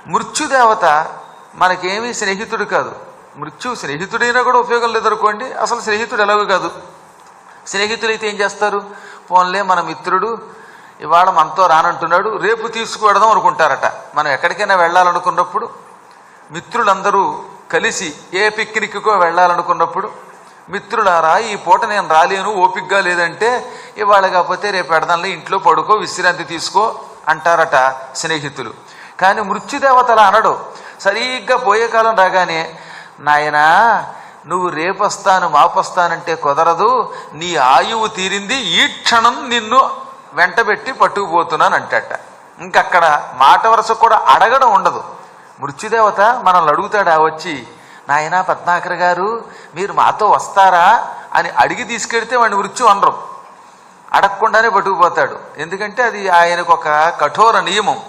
మృత్యుదేవత మనకేమీ స్నేహితుడు కాదు. మృత్యు స్నేహితుడైనా కూడా ఉపయోగం లేదనుకోండి, అసలు స్నేహితుడు ఎలాగో కాదు. స్నేహితులైతే ఏం చేస్తారు, పోన్లే మన మిత్రుడు ఇవాళ మనతో రానంటున్నాడు, రేపు తీసుకువెడదాం అనుకుంటారట. మనం ఎక్కడికైనా వెళ్ళాలనుకున్నప్పుడు మిత్రులందరూ కలిసి ఏ పిక్నిక్కో వెళ్ళాలనుకున్నప్పుడు, మిత్రులారా ఈ పూట నేను రాలేను, ఓపికగా లేదంటే ఇవాళ కాకపోతే రేపు పెడదాంలో ఇంట్లో పడుకో, విశ్రాంతి తీసుకో అంటారట స్నేహితులు. కానీ మృత్యుదేవతలా అనడు. సరిగ్గా పోయే కాలం రాగానే, నాయనా నువ్వు రేపొస్తాను మాపొస్తానంటే కుదరదు, నీ ఆయువు తీరింది, ఈ క్షణం నిన్ను వెంటబెట్టి పట్టుకుపోతున్నాను అంటట. ఇంకక్కడ మాట వరుస కూడా అడగడం ఉండదు. మృత్యుదేవత మనల్ని అడుగుతాడా వచ్చి, నాయనా పద్మాకర్ గారు మీరు మాతో వస్తారా అని అడిగి తీసుకెడితే వాడిని మృత్యు అనరు, అడగకుండానే పట్టుకుపోతాడు. ఎందుకంటే అది ఆయనకు ఒక కఠోర నియమం.